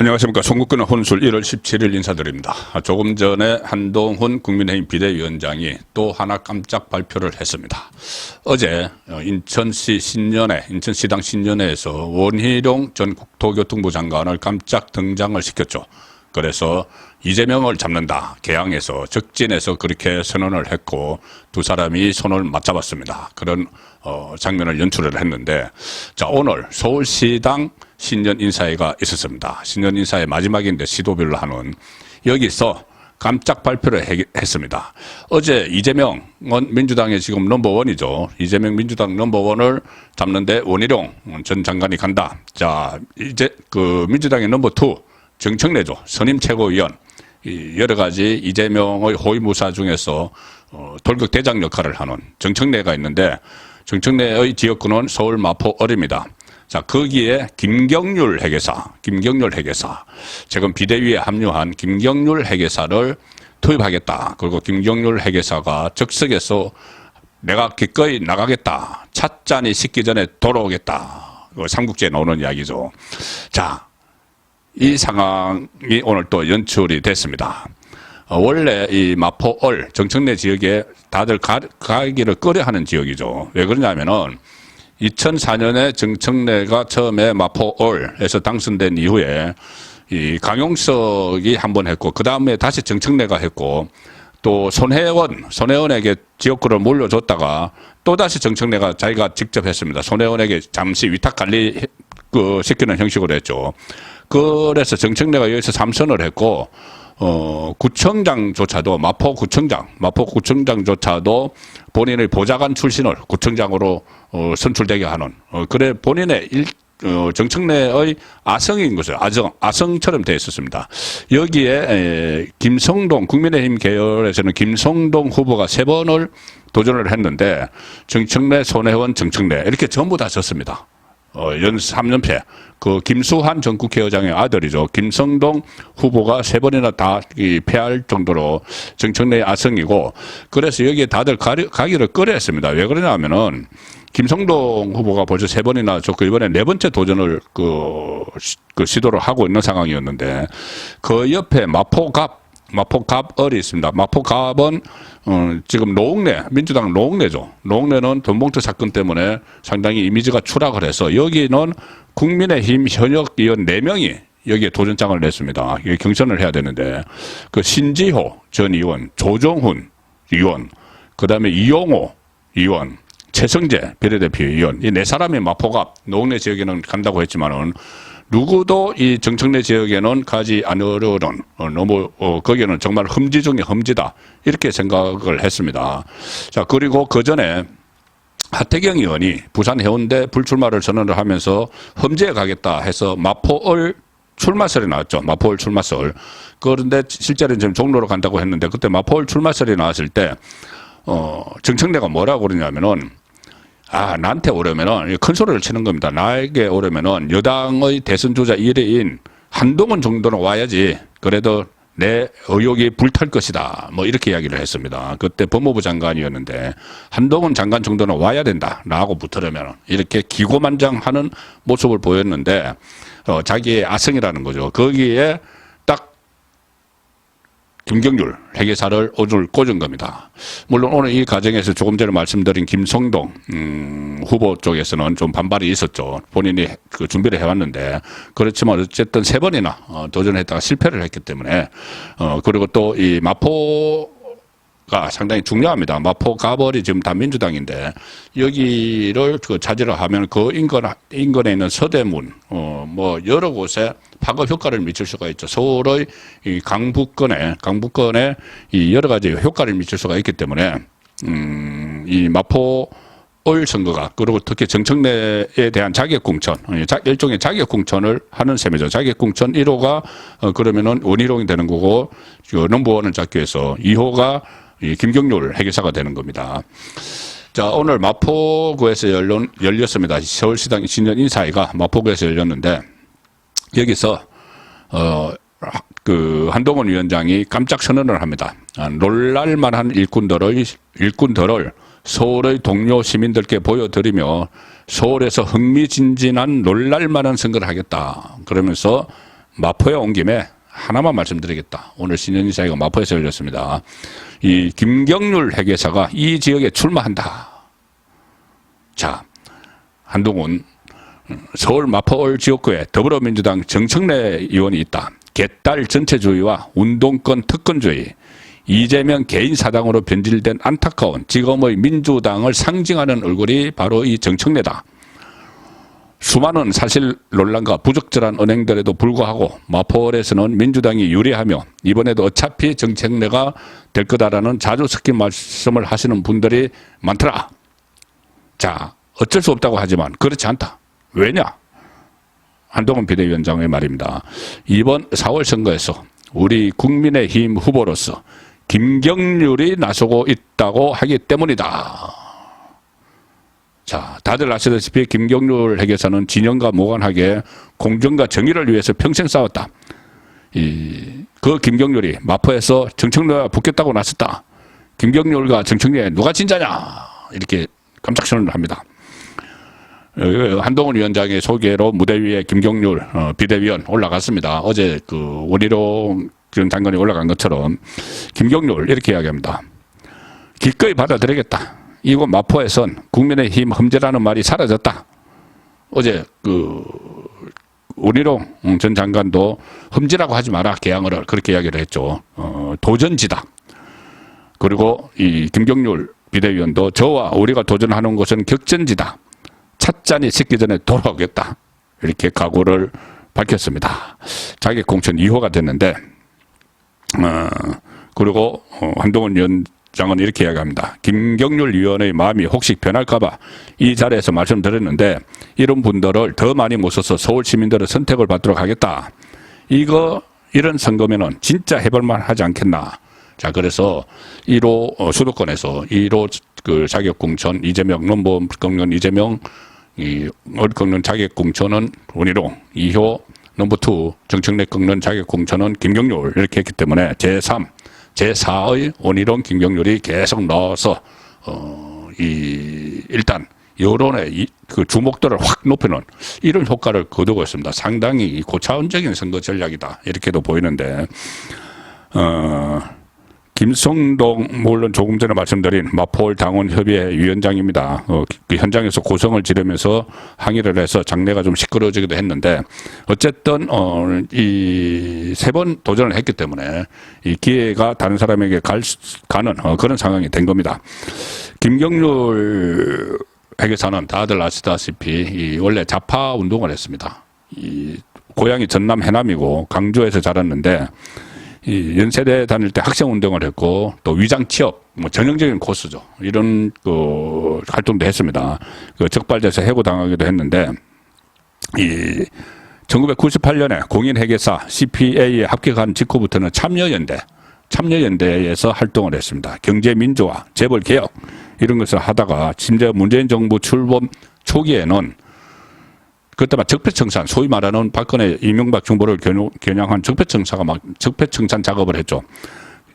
안녕하십니까. 송국근의 혼술 1월 17일 인사드립니다. 조금 전에 한동훈 국민의힘 비대위원장이 또 하나 깜짝 발표를 했습니다. 어제 인천시당 신년회에서 원희룡 전 국토교통부 장관을 깜짝 등장을 시켰죠. 그래서 이재명을 잡는다. 개항에서 적진에서 그렇게 선언을 했고 두 사람이 손을 맞잡았습니다. 그런 장면을 연출을 했는데, 자, 오늘 서울시당 신년 인사회가 있었습니다. 신년 인사회 마지막인데 시도별로 하는, 여기서 깜짝 발표를 했습니다. 어제 이재명은 민주당의 지금 넘버원이죠. 이재명 민주당 넘버원을 잡는데 원희룡 전 장관이 간다. 자, 이제 그 민주당의 넘버2 정청래죠. 선임 최고위원. 여러 가지 이재명의 호위무사 중에서 돌격 대장 역할을 하는 정청래가 있는데, 정청래의 지역구는 서울 마포을입니다. 자, 거기에 김경률 회계사, 지금 비대위에 합류한 김경률 회계사를 투입하겠다. 그리고 김경률 회계사가 적석에서 내가 기꺼이 나가겠다. 찻잔이 식기 전에 돌아오겠다. 삼국지에 나오는 이야기죠. 자, 이 상황이 오늘 또 연출이 됐습니다. 원래 이 마포을 정청래 지역에 다들 가기를 꺼려하는 지역이죠. 왜 그러냐면은 2004년에 정청래가 처음에 마포을에서 당선된 이후에 이 강용석이 한번 했고, 그 다음에 다시 정청래가 했고, 또 손혜원에게 지역구를 물려줬다가 또 다시 정청래가 자기가 직접 했습니다. 손혜원에게 잠시 위탁 관리 시키는 형식으로 했죠. 그래서 정청래가 여기서 3선을 했고, 구청장조차도, 마포구청장조차도 본인의 보좌관 출신을 구청장으로 선출되게 하는, 그래 본인의 정청래의 아성인 거죠. 아성처럼 되어 있었습니다. 여기에 김성동, 국민의힘 계열에서는 김성동 후보가 3번을 도전을 했는데, 정청래, 손혜원, 정청래 이렇게 전부 다 졌습니다. 연수 3연패. 그 김수환 전 국회의장의 아들이죠. 김성동 후보가 3번이나 다 패할 정도로 정청래의 아성이고, 그래서 여기에 다들 가기를 꺼려했습니다. 왜 그러냐면은 김성동 후보가 벌써 3번이나 좋고 이번에 4번째 도전을 시도를 하고 있는 상황이었는데, 그 옆에 마포갑을이 있습니다. 마포갑은 지금 민주당 노웅래죠. 노웅래는 돈봉투 사건 때문에 상당히 이미지가 추락을 해서 여기는 국민의힘 현역 의원 4명이 여기에 도전장을 냈습니다. 경선을 해야 되는데, 그 신지호 전 의원, 조정훈 의원, 그 다음에 이용호 의원, 최성재 비례대표 의원, 이 4사람이 마포갑 노웅래 지역에는 간다고 했지만은 누구도 이 정청래 지역에는 가지 않으려는, 너무 거기는 정말 험지 중에 험지다, 이렇게 생각을 했습니다. 자, 그리고 그 전에 하태경 의원이 부산 해운대 불출마를 선언을 하면서 험지에 가겠다 해서 마포을 출마설이 나왔죠. 마포을 출마설. 그런데 실제로는 지금 종로로 간다고 했는데, 그때 마포을 출마설이 나왔을 때 정청래가 뭐라고 그러냐면은, 나한테 오려면은 큰 소리를 치는 겁니다. 나에게 오려면은 여당의 대선 주자 1위인 한동훈 정도는 와야지, 그래도 내 의혹이 불탈 것이다, 뭐 이렇게 이야기를 했습니다. 그때 법무부 장관이었는데 한동훈 장관 정도는 와야 된다, 나하고 붙으려면, 이렇게 기고만장하는 모습을 보였는데, 자기의 아성이라는 거죠. 거기에 딱 김경률 회계사를 오늘 꽂은 겁니다. 물론 오늘 이 과정에서 조금 전에 말씀드린 김성동 후보 쪽에서는 좀 반발이 있었죠. 본인이 준비를 해왔는데, 그렇지만 어쨌든 3번이나 도전했다가 실패를 했기 때문에, 그리고 또 이 마포가 상당히 중요합니다. 마포가벌이 지금 다 민주당인데, 여기를 차지를 하면 그 인근에 있는 서대문, 뭐 여러 곳에 파급 효과를 미칠 수가 있죠. 서울의 이 강북권에 이 여러 가지 효과를 미칠 수가 있기 때문에, 이 마포을 선거가, 그리고 특히 정청래에 대한 자객공천, 일종의 자객공천을 하는 셈이죠. 자객공천 1호가 그러면은 원희룡이 되는 거고, 넘버원을 잡기 위해서 2호가 이 김경률 회계사가 되는 겁니다. 자, 오늘 마포구에서 열렸습니다. 서울시당 신년 인사회가 마포구에서 열렸는데, 여기서 한동훈 위원장이 깜짝 선언을 합니다. 놀랄만한 일꾼들을 서울의 동료 시민들께 보여드리며 서울에서 흥미진진한 놀랄만한 선거를 하겠다. 그러면서 마포에 온 김에 하나만 말씀드리겠다. 오늘 신년사회가 마포에서 열렸습니다. 이 김경률 회계사가 이 지역에 출마한다. 자, 한동훈 서울 마포 지역구에 더불어민주당 정청래 의원이 있다. 개딸 전체주의와 운동권 특권주의, 이재명 개인 사당으로 변질된 안타까운 지금의 민주당을 상징하는 얼굴이 바로 이 정청래다. 수많은 사실 논란과 부적절한 언행들에도 불구하고 마포홀에서는 민주당이 유리하며 이번에도 어차피 정청래가 될 거다라는 자주 섞인 말씀을 하시는 분들이 많더라. 자, 어쩔 수 없다고 하지만 그렇지 않다. 왜냐? 한동훈 비대위원장의 말입니다. 이번 4월 선거에서 우리 국민의힘 후보로서 김경률이 나서고 있다고 하기 때문이다. 자, 다들 아시다시피 김경률 회계사는 진영과 무관하게 공정과 정의를 위해서 평생 싸웠다. 그 김경률이 마포에서 정청래와 붙겠다고 나섰다. 김경률과 정청래 누가 진짜냐? 이렇게 깜짝 선언을 합니다. 한동훈 위원장의 소개로 무대 위에 김경률 비대위원 올라갔습니다. 어제 그 원희룡 전 장관이 올라간 것처럼 김경률 이렇게 이야기합니다. 기꺼이 받아들이겠다. 이곳 마포에선 국민의힘 험지라는 말이 사라졌다. 어제 그 원희룡 전 장관도 험지라고 하지 마라 개항을 그렇게 이야기를 했죠. 도전지다. 그리고 이 김경률 비대위원도 저와 우리가 도전하는 곳은 격전지다. 찻잔이 식기 전에 돌아오겠다. 이렇게 각오를 밝혔습니다. 자기 공천 2호가 됐는데 그리고 한동훈 위원장은 이렇게 이야기합니다. 김경률 위원의 마음이 혹시 변할까봐 이 자리에서 말씀드렸는데 이런 분들을 더 많이 모셔서 서울 시민들의 선택을 받도록 하겠다. 이런 선거면은 진짜 해볼만 하지 않겠나. 자, 그래서 1호 수도권에서 1호 그 자격 공천 이재명 넘버원 꺾는 이재명 꺾는 자격 공천은 원희룡, 2호 넘버 2 정청래 꺾는 자격 공천은 김경률 이렇게 했기 때문에 제3, 제4의 원희룡 김경률이 계속 넣어서 일단 여론의 그 주목도를 확 높이는 이런 효과를 거두고 있습니다. 상당히 고차원적인 선거 전략이다 이렇게도 보이는데 김성동 물론 조금 전에 말씀드린 마포홀 당원협의회 위원장입니다. 그 현장에서 고성을 지르면서 항의를 해서 장내가 좀 시끄러워지기도 했는데 어쨌든 이 3번 도전을 했기 때문에 이 기회가 다른 사람에게 가는 그런 상황이 된 겁니다. 김경률 회계사는 다들 아시다시피 원래 좌파 운동을 했습니다. 고향이 전남 해남이고 강주에서 자랐는데 연세대 다닐 때 학생 운동을 했고 또 위장 취업 뭐 전형적인 코스죠. 이런 그 활동도 했습니다. 그 적발돼서 해고당하기도 했는데 1998년에 공인회계사 CPA에 합격한 직후부터는 참여연대에서 활동을 했습니다. 경제민주화, 재벌개혁 이런 것을 하다가 심지어 문재인 정부 출범 초기에는 그때만 적폐청산, 소위 말하는 박근혜 이명박 정부를 겨냥한 적폐청산 작업을 했죠.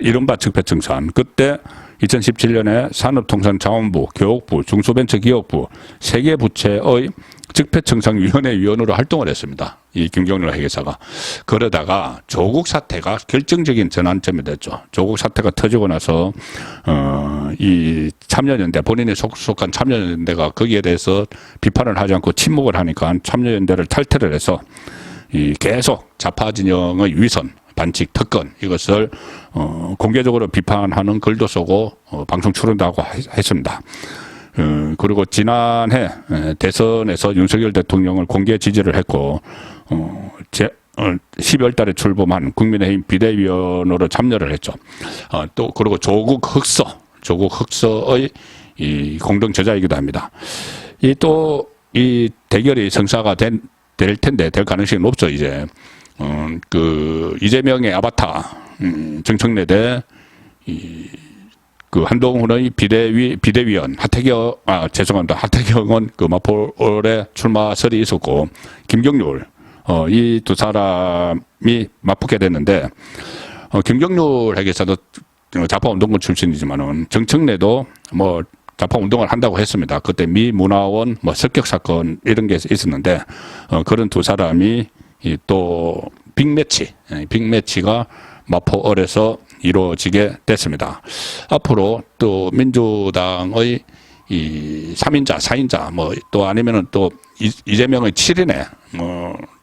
이른바 적폐청산. 그때 2017년에 산업통상자원부, 교육부, 중소벤처기업부 3개 부처의 적폐청산위원회 위원으로 활동을 했습니다. 이 김경률 회계사가. 그러다가 조국 사태가 결정적인 전환점이 됐죠. 조국 사태가 터지고 나서 이 참여연대, 본인이 속한 참여연대가 거기에 대해서 비판을 하지 않고 침묵을 하니까 참여연대를 탈퇴를 해서 계속 좌파 진영의 위선, 반칙, 특권 이것을 공개적으로 비판하는 글도 쓰고 방송 출연도 하고 했습니다. 그리고 지난해 대선에서 윤석열 대통령을 공개 지지를 했고 12월 달에 출범한 국민의힘 비대위원으로 참여를 했죠. 또 그리고 조국 흑서의 이 공동 저자이기도 합니다. 이 대결이 성사가 될 텐데 될 가능성이 높죠. 이제 그 이재명의 아바타 정청래 대 그 한동훈의 비대위원 하태경은 그 마포홀에 출마설이 있었고 김경률 이 두 사람이 맞붙게 됐는데 김경률 회계사도 좌파 운동권 출신이지만은 정청래도 뭐 좌파 운동을 한다고 했습니다. 그때 미 문화원 뭐 습격 사건 이런 게 있었는데 그런 두 사람이 또 빅매치가 마포을에서 이루어지게 됐습니다. 앞으로 또 민주당의 이 3인자, 4인자, 뭐 또 아니면은 또 이재명의 7인회,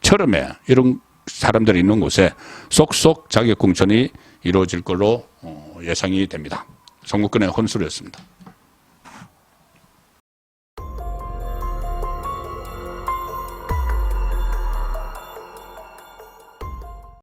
처럼에 이런 사람들이 있는 곳에 쏙쏙 자객 공천이 이루어질 걸로 예상이 됩니다. 송국근의 혼술이었습니다.